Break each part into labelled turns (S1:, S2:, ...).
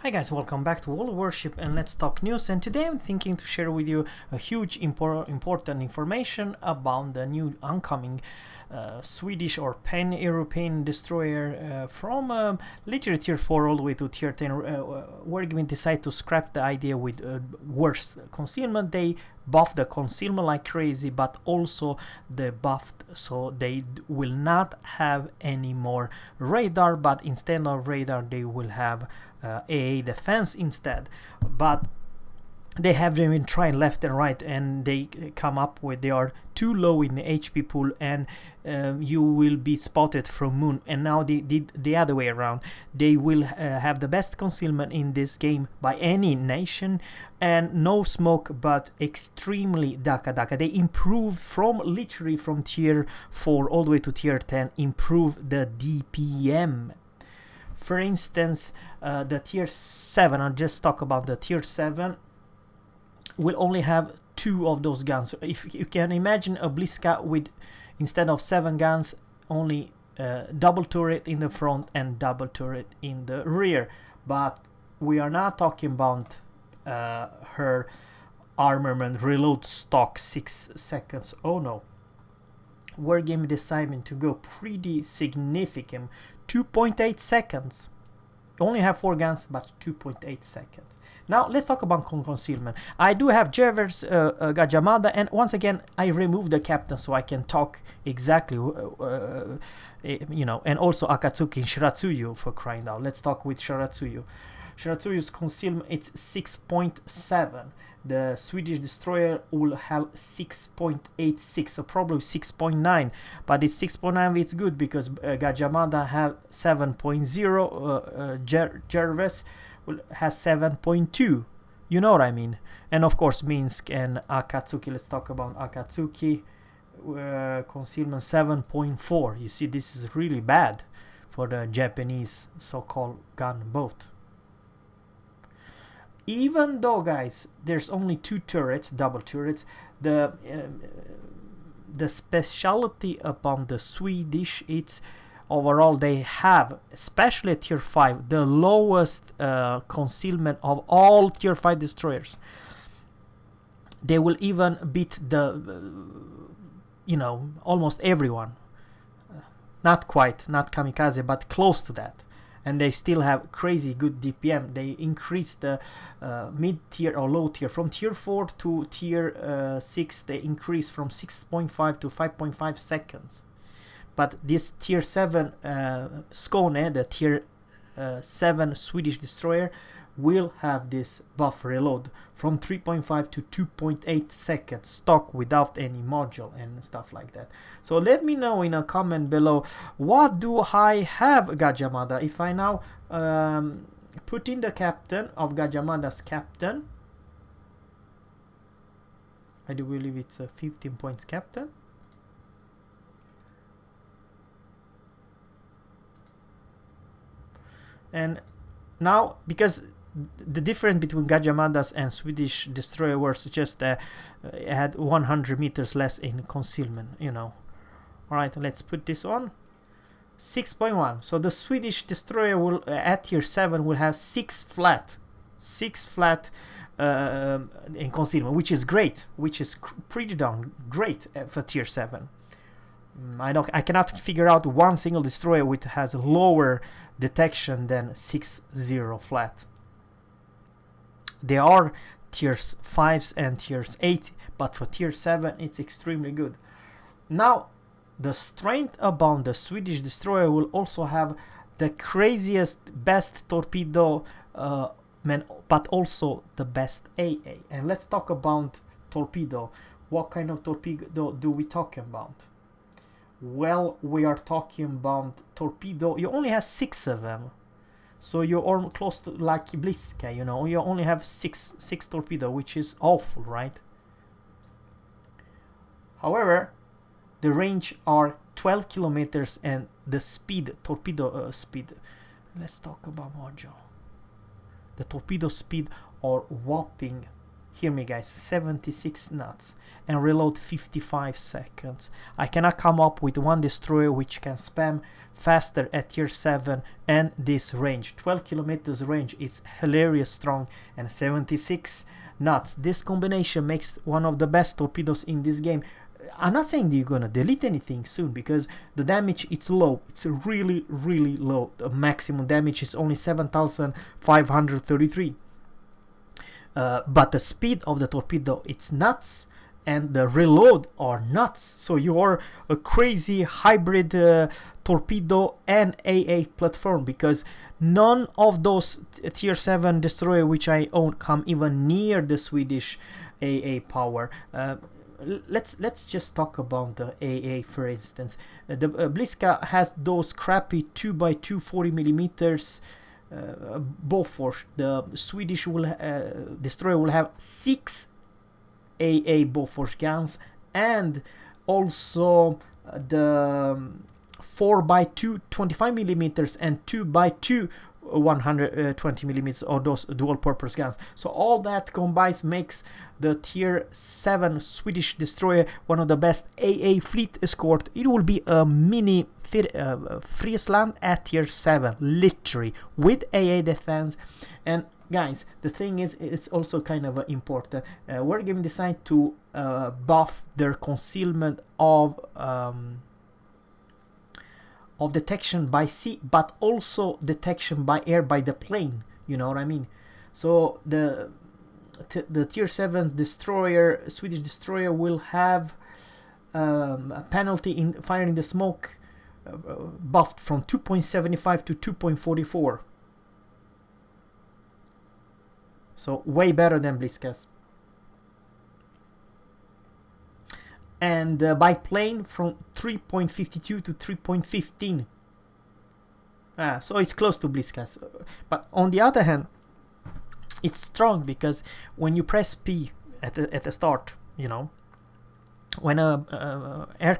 S1: Hi guys, welcome back to World Warship and Let's Talk News, and today I'm thinking to share with you a huge important information about the new oncoming Swedish or pan-European destroyer from literally tier 4 all the way to tier 10. Wargaming decided to scrap the idea with worse concealment. They buffed the concealment like crazy, but also they buffed so they will not have any more radar, but instead of radar they will have AA defense instead. But they have been trying left and right, and they come up with they are too low in the HP pool, and you will be spotted from moon. And now they did the other way around. They will have the best concealment in this game by any nation, and no smoke, but extremely daka. They improved from literally from tier 4 all the way to tier 10, improve the DPM. For instance, the tier 7, I'll just talk about the tier 7, will only have 2 of those guns. If you can imagine a Bliska with, instead of 7 guns, only double turret in the front and double turret in the rear. But we are not talking about her armament reload stock 6 seconds. Oh no. Wargaming decided to go pretty significant. 2.8 seconds. Only have 4 guns, but 2.8 seconds. Now let's talk about concealment. I do have Jerver's Gajamada, and once again I removed the captain so I can talk exactly, you know, and also Akatsuki and Shiratsuyu, for crying out. Let's talk with Shiratsuyu. Shiratsuyu's concealment, it's 6.7. The Swedish destroyer will have 6.86, so probably 6.9, but it's 6.9. It's good because Gajamada have 7.0, Jervis has 7.2. You know what I mean? And of course Minsk and Akatsuki. Let's talk about Akatsuki. Concealment 7.4. You see, this is really bad for the Japanese so-called gunboat. Even though, guys, there's only 2 turrets, double turrets, the specialty upon the Swedish, it's overall they have, especially at tier 5, the lowest concealment of all tier 5 destroyers. They will even beat the, you know, almost everyone. Not quite, not kamikaze, but close to that. And they still have crazy good DPM. They increased the mid-tier or low-tier. From tier 4 to tier 6, they increased from 6.5 to 5.5 seconds. But this tier 7 Skåne, the tier 7 Swedish destroyer, will have this buff reload from 3.5 to 2.8 seconds stock without any module and stuff like that. So let me know in a comment below, what do I have Gajamada? If I now put in the captain of Gajamada's captain, I do believe it's a 15 points captain. And now, because the difference between Gajamadas and Swedish destroyer was just had 100 meters less in concealment, you know. Alright, let's put this on. 6.1. So the Swedish destroyer will at tier 7 will have 6 flat in concealment, which is great, which is pretty darn great for tier 7. I cannot figure out one single destroyer which has lower detection than 6.0 flat. There are tiers 5s and tiers 8, but for tier 7 it's extremely good. Now the strength about the Swedish destroyer will also have the craziest best torpedo but also the best AA. And let's talk about torpedo. What kind of torpedo do we talk about? Well, we are talking about torpedo. You only have 6 of them. So you're almost close to like Bliska, you know. You only have six torpedo, which is awful, right? However, the range are 12 kilometers and the speed, torpedo speed. Let's talk about module. The torpedo speed are whopping hear me guys, 76 knots and reload 55 seconds. I cannot come up with one destroyer which can spam faster at tier 7 and this range. 12 kilometers range, it's hilarious strong, and 76 knots. This combination makes one of the best torpedoes in this game. I'm not saying that you're gonna delete anything soon, because the damage, it's low, it's really low. The maximum damage is only 7,533, but the speed of the torpedo, it's nuts, and the reload are nuts. So you're a crazy hybrid torpedo and AA platform, because none of those tier 7 destroyer which I own come even near the Swedish AA power. Let's just talk about the AA, for instance. The Bliska has those crappy 2x2 40mm Bofors. The Swedish destroyer will have 6 AA Bofors guns, and also the 4x2 25mm and 2x2 120mm, or those dual purpose guns. So all that combines makes the tier 7 Swedish destroyer one of the best AA fleet escort. It will be a mini Friestand at tier 7, literally, with AA defense. And guys, the thing is, it's also kind of important. Wargaming decided to buff their concealment of detection by sea, but also detection by air by the plane. You know what I mean? So the tier 7 destroyer, Swedish destroyer, will have a penalty in firing the smoke buffed from 2.75 to 2.44. So way better than Bliskas. And by plane from 3.52 to 3.15. So it's close to Bliskas. But on the other hand, it's strong, because when you press P at the start, you know, when a air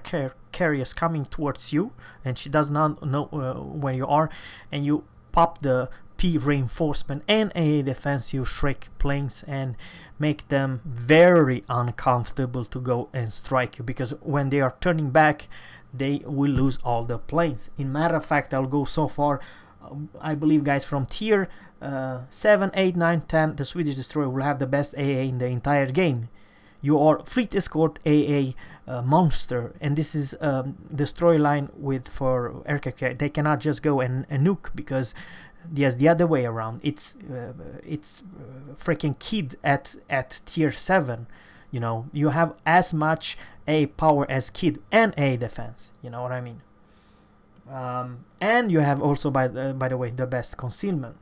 S1: carrier is coming towards you and she does not know where you are, and you pop the P reinforcement and AA defense, you shrink planes and make them very uncomfortable to go and strike you, because when they are turning back, they will lose all the planes. In matter of fact, I'll go so far, I believe, guys, from tier 7, 8, 9, 10, the Swedish destroyer will have the best AA in the entire game. You are fleet escort AA monster, and this is destroyer line with for aircraft carrier. They cannot just go and nuke, because yes, the other way around. It's freaking Kid at tier 7. You know, you have as much A power as Kid and A defense. You know what I mean? And you have also, by the way, the best concealment.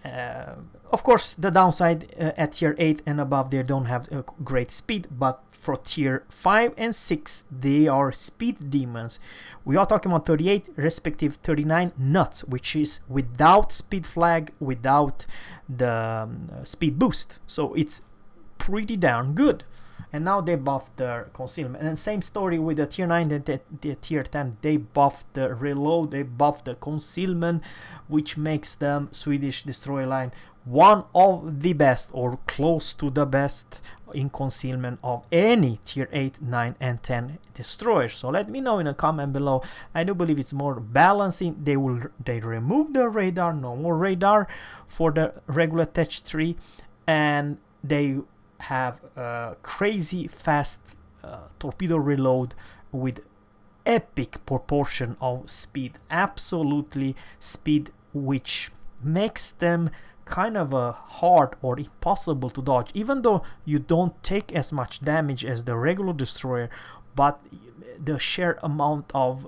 S1: Of course, the downside at tier 8 and above, they don't have great speed, but for tier 5 and 6, they are speed demons. We are talking about 38, respective 39 knots, which is without speed flag, without the speed boost. So it's pretty darn good. And now they buffed their concealment. And same story with the tier 9 and the tier 10. They buffed the reload, they buffed the concealment, which makes them, Swedish destroyer line, one of the best, or close to the best, in concealment of any tier 8, 9 and 10 destroyers. So let me know in a comment below. I do believe it's more balancing. They remove the radar, no more radar for the regular Tech 3, and they have a crazy fast torpedo reload with epic proportion of speed, absolutely speed, which makes them kind of hard or impossible to dodge, even though you don't take as much damage as the regular destroyer. But the sheer amount of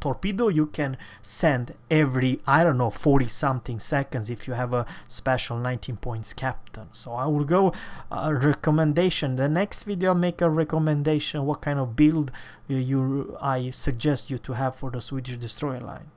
S1: torpedo you can send every, I don't know, 40 something seconds if you have a special 19 points captain. So I will go recommendation. The next video, make a recommendation what kind of build I suggest you to have for the Swedish destroyer line,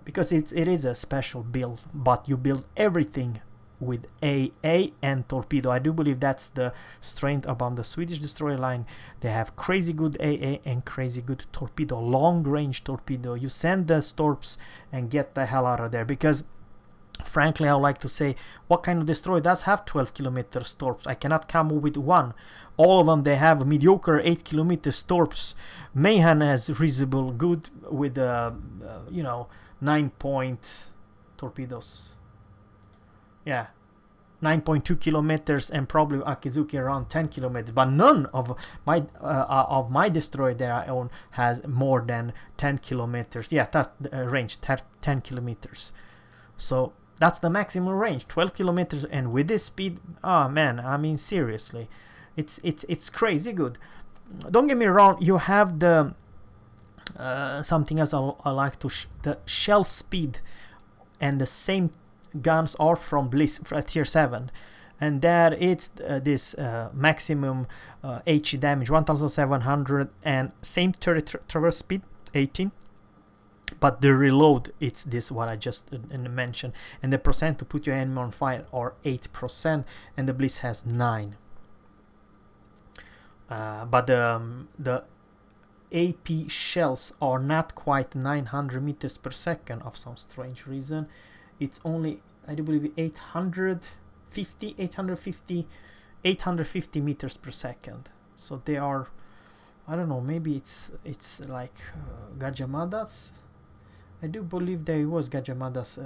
S1: because it is a special build, but you build everything with AA and torpedo. I do believe that's the strength about the Swedish destroyer line. They have crazy good AA and crazy good torpedo, long range torpedo. You send the toorps and get the hell out of there, because Frankly, I would like to say, what kind of destroyer does have 12 kilometer toorps? I cannot come up with one. All of them, they have mediocre 8 kilometer toorps. Mayhem has reasonable good with, 9-point torpedoes. Yeah, 9.2 kilometers, and probably Akizuki around 10 kilometers. But none of my destroyer that I own has more than 10 kilometers. Yeah, that's the range, 10 kilometers. So that's the maximum range, 12 kilometers, and with this speed, oh man, I mean seriously, it's crazy good. Don't get me wrong, you have the something else I like to the shell speed, and the same guns are from Bliss for tier 7, and that it's this maximum HE damage 1700, and same traverse speed 18. But the reload, it's this what I just mentioned, and the percent to put your enemy on fire are 8%, and the Bliss has 9. But the AP shells are not quite 900 meters per second of some strange reason. It's only, I do believe, 850 meters per second. So they are, I don't know, maybe it's like Gajamada's. I do believe there was Gajamada's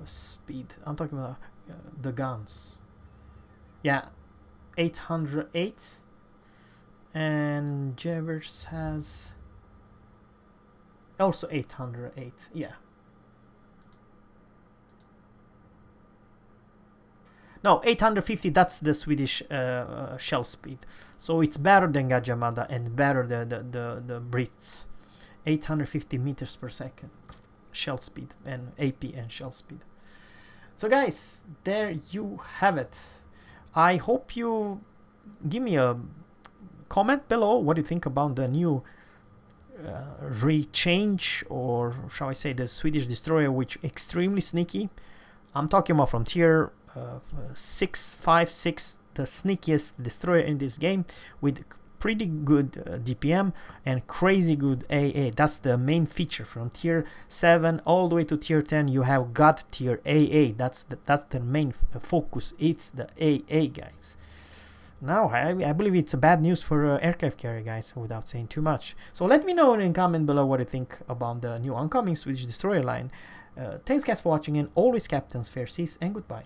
S1: speed. I'm talking about the guns. Yeah, 808. And Jevers has also 808. Yeah. No, 850, that's the Swedish shell speed. So it's better than Gajamada and better the Brits. 850 meters per second shell speed, and AP and shell speed. So guys, there you have it. I hope you give me a comment below what you think about the new rechange, or shall I say the Swedish destroyer, which extremely sneaky. I'm talking about from tier 6, 5, 6, the sneakiest destroyer in this game, with pretty good DPM and crazy good AA. That's the main feature. From tier 7 all the way to tier 10, you have got tier AA. That's the main focus. It's the AA, guys. Now, I believe it's bad news for aircraft carrier, guys, without saying too much. So let me know in the comment below what you think about the new oncoming Swedish destroyer line. Thanks, guys, for watching, and always captains, fair seas, and goodbye.